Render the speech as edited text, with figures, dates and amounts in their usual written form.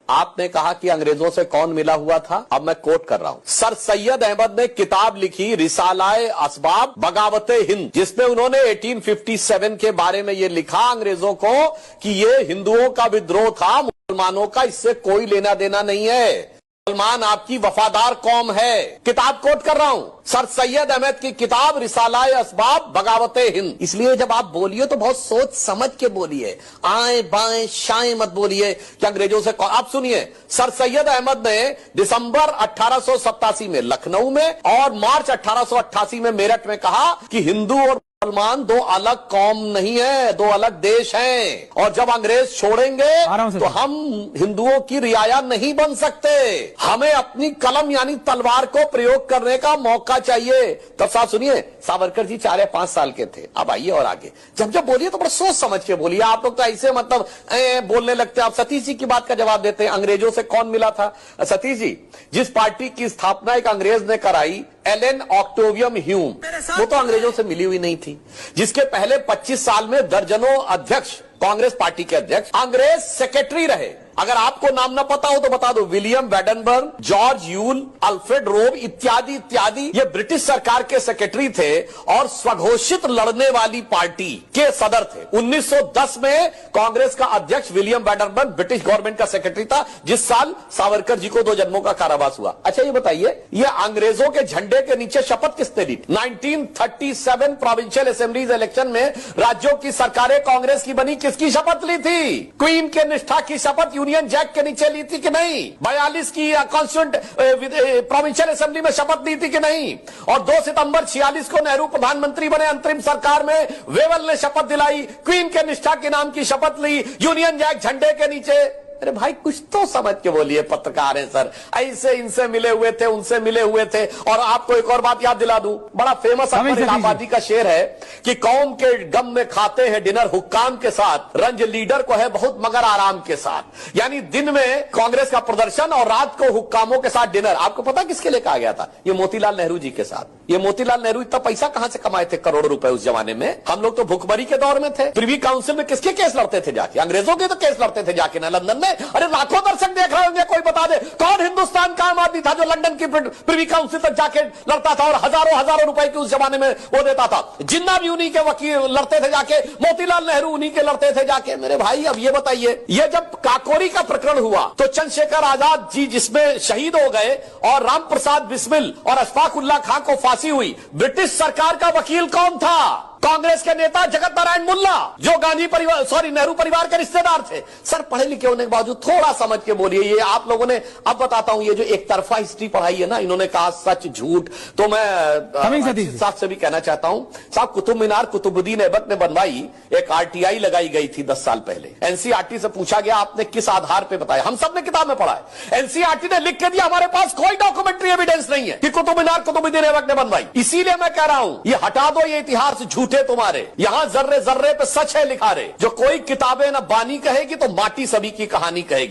आपने कहा कि अंग्रेजों से कौन मिला हुआ था। अब मैं कोट कर रहा हूं, सर सैयद अहमद ने किताब लिखी रिसालाए असबाब बगावते हिंद, जिसमें उन्होंने 1857 के बारे में यह लिखा अंग्रेजों को कि यह हिंदुओं का विद्रोह था, मुसलमानों का इससे कोई लेना देना नहीं है, मुसलमान आपकी वफादार कौम है। किताब कोट कर रहा हूं, सर सैयद अहमद की किताब रिसालाए असबाब बगावते हिंद। इसलिए जब आप बोलिए तो बहुत सोच समझ के बोलिए, आए बाएं शाएं मत बोलिए कि अंग्रेजों से। आप सुनिए, सर सैयद अहमद ने दिसंबर 1887 में लखनऊ में और मार्च 1888 में मेरठ में कहा कि हिंदू और मुसलमान दो अलग कौम नहीं है, दो अलग देश हैं, और जब अंग्रेज छोड़ेंगे तो हम हिंदुओं की रियाया नहीं बन सकते, हमें अपनी कलम यानी तलवार को प्रयोग करने का मौका चाहिए। तब साहब सुनिए, सावरकर जी 4 या 5 साल के थे। अब आइए और आगे जब बोलिए तो बड़ा सोच समझ के बोलिए। आप लोग तो ऐसे मतलब बोलने लगते हैं। आप सतीश जी की बात का जवाब देते हैं, अंग्रेजों से कौन मिला था। सतीश जी, जिस पार्टी की स्थापना एक अंग्रेज ने कराई, एलन ऑक्टेवियम ह्यूम, वो तो अंग्रेजों से मिली हुई नहीं थी। जिसके पहले 25 साल में दर्जनों अध्यक्ष, कांग्रेस पार्टी के अध्यक्ष अंग्रेज सेक्रेटरी रहे। अगर आपको नाम ना पता हो तो बता दो, William Wedenberg, George Yule, Alfred रोब इत्यादि इत्यादि, ये ब्रिटिश सरकार के सेक्रेटरी थे और स्वघोषित लड़ने वाली पार्टी के सदर थे। 1910 में कांग्रेस का अध्यक्ष विलियम वेडनबर्ग ब्रिटिश गवर्नमेंट का सेक्रेटरी था, जिस साल सावरकर जी को 2 जन्मों का कारावास हुआ। अच्छा ये बताइए, ये अंग्रेजों के झंडे के नीचे शपथ किसने ली? 1937 प्रोविंशियल असेंबलीज इलेक्शन में राज्यों की सरकारें कांग्रेस की बनी, किसकी शपथ ली थी? क्वीन के निष्ठा की शपथ यूनियन जैक के नीचे ली थी कि नहीं? 42 की कॉन्स्टिट्यूंट प्रोविंशियल असेंबली में शपथ ली थी कि नहीं? और 2 सितंबर 46 को नेहरू प्रधानमंत्री बने, अंतरिम सरकार में वेवल ने शपथ दिलाई, क्वीन के निष्ठा के नाम की शपथ ली, यूनियन जैक झंडे के नीचे। अरे भाई कुछ तो समझ के बोलिए, पत्रकार हैं सर, ऐसे इनसे मिले हुए थे, उनसे मिले हुए थे। और आपको एक और बात याद दिला दूं, बड़ा फेमस अकबर इलाहाबादी का शेर है कि कौम के गम में खाते हैं डिनर हुक्काम के साथ, रंज लीडर को है बहुत मगर आराम के साथ। यानी दिन में कांग्रेस का प्रदर्शन और रात को हुक्कामों के साथ डिनर। आपको पता किसके लिए कहा गया था? ये मोतीलाल नेहरू जी के साथ। ये मोतीलाल नेहरू इतना पैसा कहां से कमाए थे, करोड़ों रुपए उस जमाने में। हम लोग तो भुखमरी के दौर में थे। प्रिवी काउंसिल में किसके केस लड़ते थे जाके? अंग्रेजों के तो केस लड़ते थे जाके ना लंदन में। अरे लाखों दर्शक देख रहे होंगे, कोई बता दे कौन हिंदुस्तान का आम आदमी था जो लंदन की प्रिवी काउंसिल तक जाके लड़ता था और हजारों रुपए की उस जमाने में वो देता था। जिन्ना भी उन्हीं के वकील लड़ते थे जाके, मोतीलाल नेहरू उन्हीं के लड़ते थे जाके। मेरे भाई अब ये बताइए, ये जब काकोरी का प्रकरण हुआ तो चंद्रशेखर आजाद जी जिसमें शहीद हो गए और राम प्रसाद बिस्मिल और अशफाक उल्लाह खां को फांसी हुई, ब्रिटिश सरकार का वकील कौन था? कांग्रेस के नेता जगत नारायण मुल्ला, जो गांधी परिवार नेहरू परिवार के रिश्तेदार थे। सर पढ़े लिखे होने के बावजूद थोड़ा समझ के बोलिए। ये आप लोगों ने, अब बताता हूं, ये जो एक तरफा हिस्ट्री पढ़ाई है ना, इन्होंने कहा सच झूठ, तो मैं साहब से भी कहना चाहता हूं, साहब कुतुब मीनार कुतुबुद्दीन ऐबक ने बनवाई, एक आरटीआई लगाई गई थी 10 साल पहले। एनसीईआरटी से पूछा गया आपने किस आधार पर बताया? हम सब ने किताब में पढ़ा है। एनसीईआरटी ने लिख के दिया हमारे पास कोई डॉक्यूमेंट्री एविडेंस नहीं है कि कुतुब मीनार कुतुबुद्दीन ऐबक ने बनवाई। इसीलिए मैं कह रहा हूं, ये हटा दो ये इतिहास झूठे तुम्हारे। यहां जर्रे जर्रे पे सच है लिखा रे। जो कोई किताबें ना बानी कहेगी तो माटी सभी की कहानी कहेगी।